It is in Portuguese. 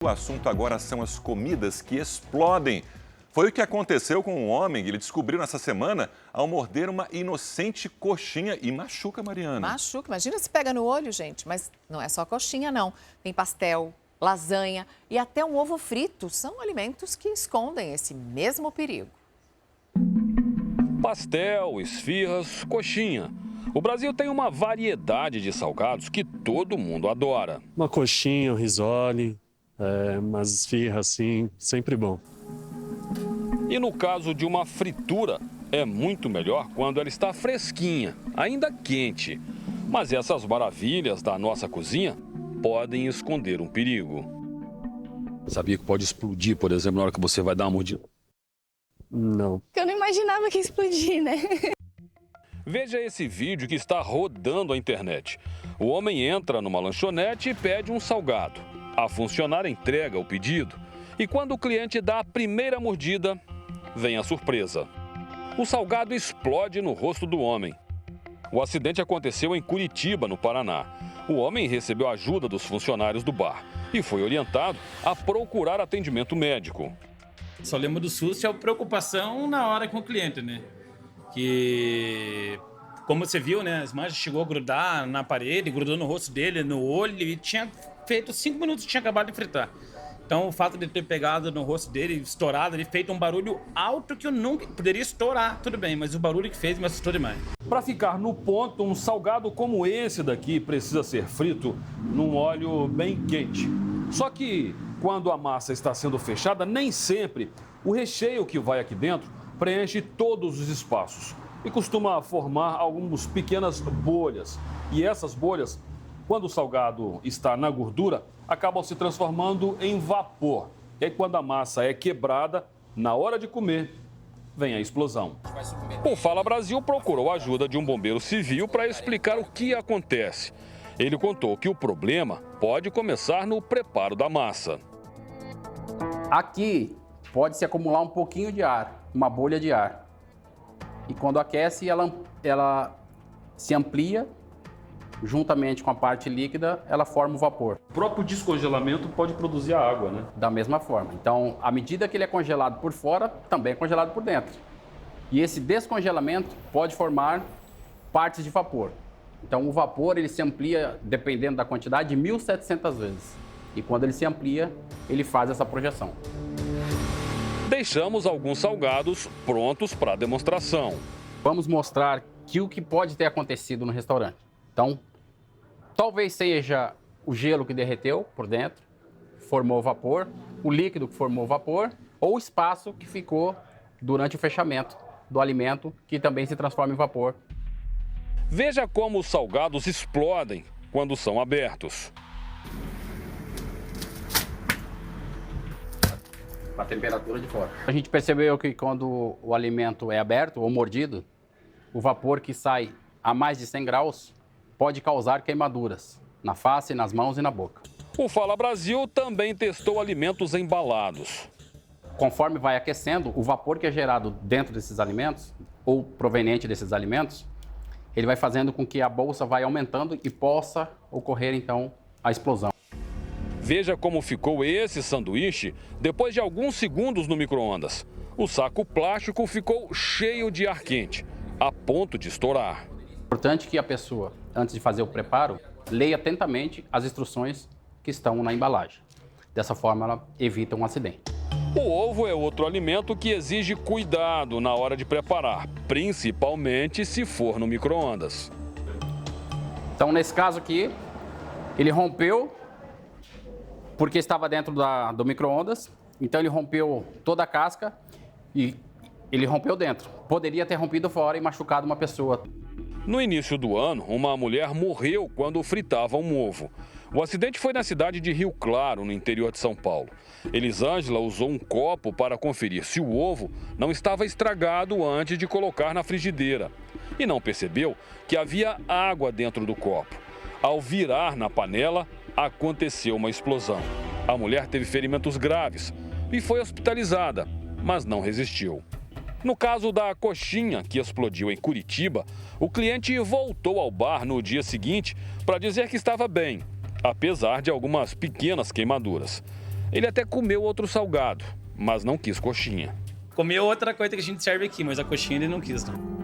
O assunto agora são as comidas que explodem. Foi o que aconteceu com um homem que ele descobriu nessa semana ao morder uma inocente coxinha e machuca, Mariana. Machuca, imagina se pega no olho, gente. Mas não é só coxinha, não. Tem pastel, lasanha e até um ovo frito. São alimentos que escondem esse mesmo perigo. Pastel, esfirras, coxinha. O Brasil tem uma variedade de salgados que todo mundo adora. Uma coxinha, um risole, umas esfirras assim, sempre bom. E no caso de uma fritura, é muito melhor quando ela está fresquinha, ainda quente. Mas essas maravilhas da nossa cozinha podem esconder um perigo. Sabia que pode explodir, por exemplo, na hora que você vai dar uma mordida? Não. Eu não imaginava que ia explodir, né? Veja esse vídeo que está rodando a internet. O homem entra numa lanchonete e pede um salgado. A funcionária entrega o pedido. E quando o cliente dá a primeira mordida, vem a surpresa. O salgado explode no rosto do homem. O acidente aconteceu em Curitiba, no Paraná. O homem recebeu ajuda dos funcionários do bar e foi orientado a procurar atendimento médico. Só lembro do susto é a preocupação na hora com o cliente, né? Que, como você viu, né? As manchas chegou a grudar na parede, grudou no rosto dele, no olho, e tinha feito 5 minutos, tinha acabado de fritar. Então, o fato de ter pegado no rosto dele, estourado, ele feito um barulho alto que eu nunca poderia estourar, tudo bem, mas o barulho que fez me assustou demais. Para ficar no ponto, um salgado como esse daqui precisa ser frito num óleo bem quente. Só que quando a massa está sendo fechada, nem sempre o recheio que vai aqui dentro preenche todos os espaços e costuma formar algumas pequenas bolhas. E essas bolhas, quando o salgado está na gordura, acabam se transformando em vapor. E aí, quando a massa é quebrada, na hora de comer, vem a explosão. O Fala Brasil procurou a ajuda de um bombeiro civil para explicar o que acontece. Ele contou que o problema pode começar no preparo da massa. Aqui pode se acumular um pouquinho de ar, uma bolha de ar. E quando aquece, ela se amplia, juntamente com a parte líquida, ela forma o vapor. O próprio descongelamento pode produzir a água, né? Da mesma forma. Então, à medida que ele é congelado por fora, também é congelado por dentro. E esse descongelamento pode formar partes de vapor. Então, o vapor ele se amplia, dependendo da quantidade, de 1.700 vezes. E quando ele se amplia, ele faz essa projeção. Deixamos alguns salgados prontos para demonstração. Vamos mostrar o que pode ter acontecido no restaurante. Então, talvez seja o gelo que derreteu por dentro, formou vapor, o líquido que formou vapor, ou o espaço que ficou durante o fechamento do alimento, que também se transforma em vapor. Veja como os salgados explodem quando são abertos. A temperatura de fora. A gente percebeu que quando o alimento é aberto ou mordido, o vapor que sai a mais de 100 graus pode causar queimaduras na face, nas mãos e na boca. O Fala Brasil também testou alimentos embalados. Conforme vai aquecendo, o vapor que é gerado dentro desses alimentos, ou proveniente desses alimentos, ele vai fazendo com que a bolsa vai aumentando e possa ocorrer, então, a explosão. Veja como ficou esse sanduíche depois de alguns segundos no micro-ondas. O saco plástico ficou cheio de ar quente, a ponto de estourar. É importante que a pessoa, antes de fazer o preparo, leia atentamente as instruções que estão na embalagem. Dessa forma, ela evita um acidente. O ovo é outro alimento que exige cuidado na hora de preparar, principalmente se for no micro-ondas. Então, nesse caso aqui, ele rompeu porque estava dentro do micro-ondas. Então, ele rompeu toda a casca e ele rompeu dentro. Poderia ter rompido fora e machucado uma pessoa. No início do ano, uma mulher morreu quando fritava um ovo. O acidente foi na cidade de Rio Claro, no interior de São Paulo. Elisângela usou um copo para conferir se o ovo não estava estragado antes de colocar na frigideira. E não percebeu que havia água dentro do copo. Ao virar na panela, aconteceu uma explosão. A mulher teve ferimentos graves e foi hospitalizada, mas não resistiu. No caso da coxinha que explodiu em Curitiba, o cliente voltou ao bar no dia seguinte para dizer que estava bem, apesar de algumas pequenas queimaduras. Ele até comeu outro salgado, mas não quis coxinha. Comeu outra coisa que a gente serve aqui, mas a coxinha ele não quis, não.